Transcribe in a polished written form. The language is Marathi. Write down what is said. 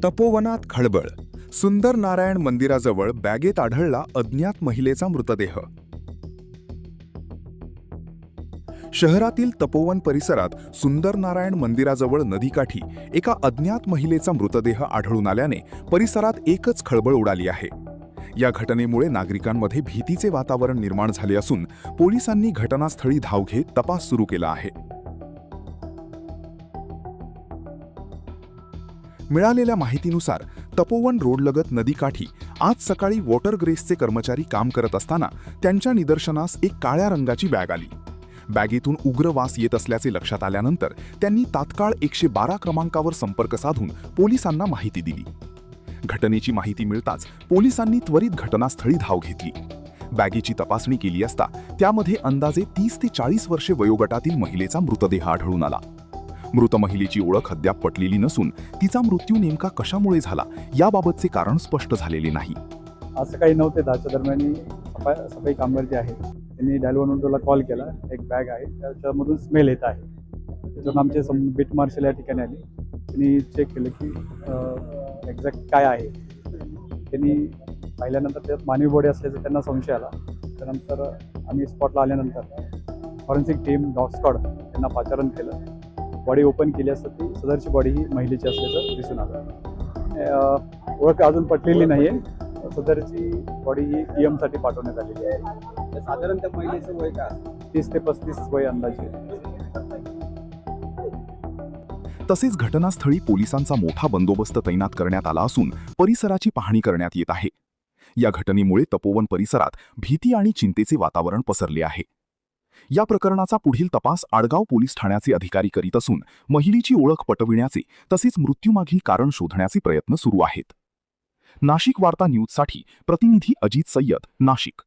तपोवनात खळबळ. सुंदर नारायण मंदिराजवळ बॅगेत आढळला अज्ञात महिलेचा मृतदेह. शहरातील तपोवन परिसरात सुंदर नारायण मंदिराजवळ नदीकाठी एका अज्ञात महिलेचा मृतदेह आढळून आल्याने परिसरात एकच खळबळ उडाली आहे. या घटनेमुळे नागरिकांमध्ये भीतीचे वातावरण निर्माण झाले असून पोलिसांनी घटनास्थळी धाव घेत तपास सुरू केला आहे. मिळालेल्या माहितीनुसार तपोवन रोडलगत नदीकाठी आज सकाळी वॉटर ग्रेसचे कर्मचारी काम करत असताना त्यांच्या निदर्शनास एक काळ्या रंगाची बॅग आली. बॅगेतून उग्र वास येत असल्याचे लक्षात आल्यानंतर त्यांनी तात्काळ 112 क्रमांकावर संपर्क साधून पोलिसांना माहिती दिली. घटनेची माहिती मिळताच पोलिसांनी त्वरित घटनास्थळी धाव घेतली. बॅगेची तपासणी केली असता त्यामध्ये अंदाजे 30 ते 40 वर्षे वयोगटातील महिलेचा मृतदेह आढळून आला. मृत महिलेची ओळख अद्याप पटलेली नसून तिचा मृत्यू नेमका कशामुळे झाला याबाबतचे कारण स्पष्ट झालेले नाही. आज सकाळी 9 ते 10च्या दरम्यान सफाई कामगार जे आहे त्यांनी डायल 112ला कॉल केला. एक बॅग आहे त्याच्यामधून स्मेल येत आहे. त्याच्यातून आमचे बीट मार्शल या ठिकाणी आले. त्यांनी चेक केलं की एक्झॅक्ट काय आहे. त्यांनी पाहिल्यानंतर त्यात मानवी बॉडी असल्याचा त्यांना संशय आला. त्यानंतर आम्ही स्पॉटला आल्यानंतर फॉरेन्सिक टीम डॉग स्क्वॉड यांना पाचारण केलं. बॉडी ओपन केली असता ती सदरची बॉडी ही महिलेची असल्याचं दिसून आलं. ओळख अजून पटलेली नाही आहे. सदरची बॉडी ही ईएमसाठी पाठवण्यात आलेली आहे. साधारण त्या महिलेचं वय काय? 30 ते 35 वय अंदाजे. तसेच घटनास्थळी पोलिसांचा मोठा बंदोबस्त तैनात करण्यात आला असून परिसराची पाहणी करण्यात येत आहे. या घटनेमुळे तपोवन परिसरात भीती आणि चिंतेचे वातावरण पसरले आहे. या प्रकरणाचा पुढील तपास आडगाव पोलीस ठाण्याचे अधिकारी करीत असून महिलेची ओळख पटविण्याचे तसेच मृत्यूमागील कारण शोधण्याचे प्रयत्न सुरू आहेत. नाशिक वार्ता न्यूजसाठी प्रतिनिधी अजित सय्यद, नाशिक.